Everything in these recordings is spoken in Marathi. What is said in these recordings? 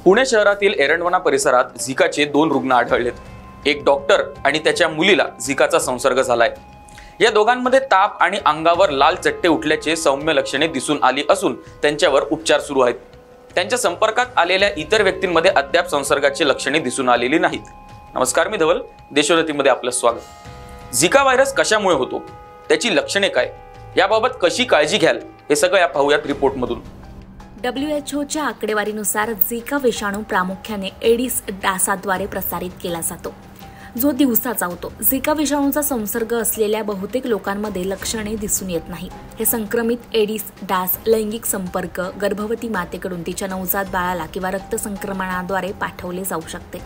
पुणे शहरातील एरंडवना परिसरात झिकाचे 2 रुग्ण आढळलेत. एक डॉक्टर आणि त्याच्या मुलीला झिकाचा संसर्ग झालाय. या दोघांमध्ये ताप आणि अंगावर लाल चट्टे उठल्याचे सौम्य लक्षणे दिसून आली असून त्यांच्यावर उपचार सुरू आहेत. त्यांच्या संपर्कात आलेल्या इतर व्यक्तींमध्ये अद्याप संसर्गाची लक्षणे दिसून आलेली नाहीत. नमस्कार, मी धवल. देशोन्नतीमध्ये आपलं स्वागत. झिका व्हायरस कशामुळे होतो, त्याची लक्षणे काय, याबाबत कशी काळजी घ्याल, हे सगळं पाहूयात रिपोर्टमधून. WHOच्या आकडेवारीनुसार झिका विषाणू प्रामुख्याने एडिस डासाद्वारे प्रसारित केला जातो, जो दिवसाचा होतो. झिका विषाणूचा संसर्ग असलेल्या बहुतेक लोकांमध्ये लक्षणे दिसून येत नाही. हे संक्रमित एडिस डास लैंगिक संपर्क, गर्भवती मातेकडून तिच्या नवजात बाळाला किंवा रक्तसंक्रमणाद्वारे पाठवले जाऊ शकते.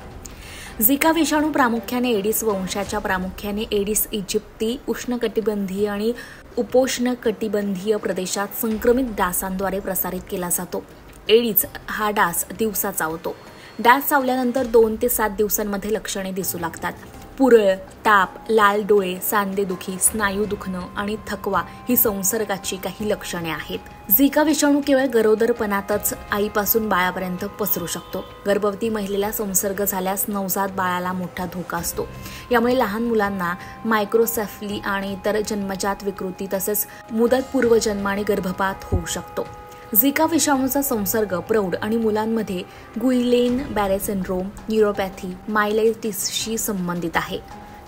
झिका विषाणू प्रामुख्याने एडिस वंशाच्या, प्रामुख्याने एडिस इजिप्ती, उष्णकटिबंधीय आणि उपोष्णकटिबंधीय प्रदेशात संक्रमित डासांद्वारे प्रसारित केला जातो. एडिस हा डास दिवसाचा होतो. डास चावल्यानंतर 2 ते 7 दिवसांमध्ये लक्षणे दिसू लागतात. पुरळ, ताप, लाल डोळे, सांधेदुखी, स्नायू दुखणं आणि थकवा ही संसर्गाची काही लक्षणे आहेत. झिका विषाणू केवळ गरोदरपणातच आईपासून बाळापर्यंत पसरू शकतो. गर्भवती महिलेला संसर्ग झाल्यास नवजात बाळाला मोठा धोका असतो. यामुळे लहान मुलांना मायक्रोसेफली आणि इतर जन्मजात विकृती तसेच मुदतपूर्व जन्म आणि गर्भपात होऊ शकतो. झिका विषाणूचा संसर्ग प्रौढ आणि मुलांमध्ये गुइलेन बॅरे सिंड्रोम, न्यूरोपॅथी, मायलायटिसशी संबंधित आहे.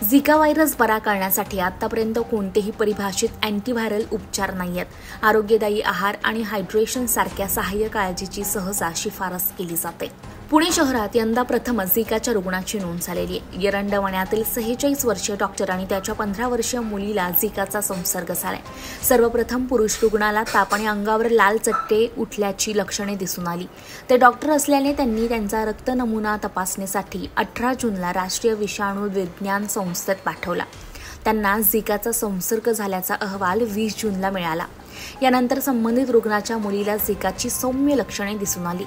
झिका व्हायरस बरा करण्यासाठी आतापर्यंत कोणतेही परिभाषित अँटीव्हायरल उपचार नाहीयेत. आरोग्यदायी आहार आणि हायड्रेशन सारख्या सहाय्य काळजीची सहसा शिफारस केली जाते. पुणे शहरात यंदा प्रथमच झिकाच्या रुग्णाची नोंद झालेली आहे. एरंडवण्यातील 46 वर्षीय डॉक्टर आणि त्याच्या 15 वर्षीय मुलीला झिकाचा संसर्ग झालाय. सर्वप्रथम पुरुष रुग्णाला ताप आणि अंगावर लाल चट्टे उठल्याची लक्षणे दिसून आली. ते डॉक्टर असल्याने त्यांनी त्यांचा रक्त नमुना तपासणीसाठी 18 जूनला राष्ट्रीय विषाणू विज्ञान संस्थेत पाठवला. त्यांना झिकाचा संसर्ग झाल्याचा अहवाल 20 जूनला मिळाला. यानंतर संबंधित रुग्णाच्या मुलीला झिकाची सौम्य लक्षणे दिसून आली.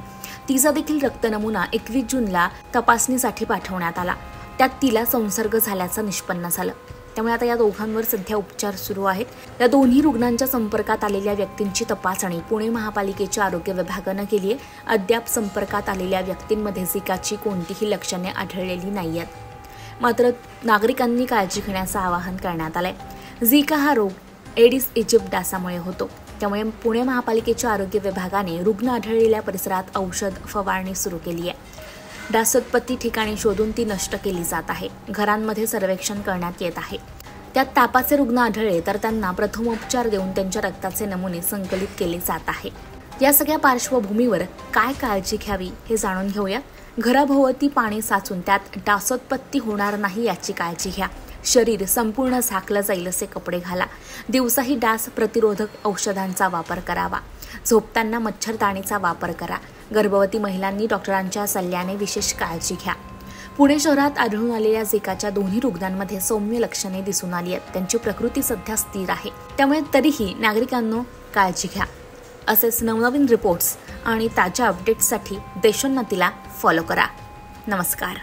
तिचा देखील रक्त नमुना 21 जूनला तपासणीसाठी पाठवण्यात आला. त्यात तिला संसर्ग झाल्याचं निष्पन्न झालं. त्यामुळे आता या दोघांवर सध्या उपचार सुरू आहेत. या दोन्ही रुग्णांच्या संपर्कात आलेल्या व्यक्तींची तपासणी पुणे महापालिकेच्या आरोग्य विभागानं केली आहे. अद्याप संपर्कात आलेल्या व्यक्तींमध्ये झिकाची कोणतीही लक्षणे आढळलेली नाहीयेत. मात्र नागरिकांनी काळजी घेण्याचं आवाहन करण्यात आलंय. झिका हा रोग एडिस इजिप्त डासामुळे होतो. त्यामुळे पुणे महापालिकेच्या आरोग्य विभागाने रुग्ण आढळलेल्या परिसरात औषध फवारणी सुरू केली आहे. डासोत्पत्ती ठिकाणी शोधून ती नष्ट केली जात आहे. घरांमध्ये सर्वेक्षण करण्यात येत आहे. त्यात तापाचे रुग्ण आढळले तर त्यांना प्रथमोपचार देऊन त्यांच्या रक्ताचे नमुने संकलित केले जात आहे. या सगळ्या पार्श्वभूमीवर काय काळजी घ्यावी हे जाणून घेऊया. घराभोवती पाणी साचून त्यात डासोत्पत्ती होणार नाही याची काळजी घ्या. शरीर संपूर्ण झाकलं जाईल असे कपडे घाला. दिवसाही डास प्रतिरोधक औषधांचा वापर करावा. झोपताना मच्छरदाणीचा वापर करा. गर्भवती महिलांनी डॉक्टरांच्या सल्ल्याने विशेष काळजी घ्या. पुणे शहरात आढळून आलेल्या झिकाच्या दोन्ही रुग्णांमध्ये सौम्य लक्षणे दिसून आली आहेत. त्यांची प्रकृती सध्या स्थिर आहे. त्यामुळे तरीही नागरिकांनो काळजी घ्या. असेच नवनवीन रिपोर्ट्स आणि ताज्या अपडेट्ससाठी देशोन्नतीला फॉलो करा. नमस्कार.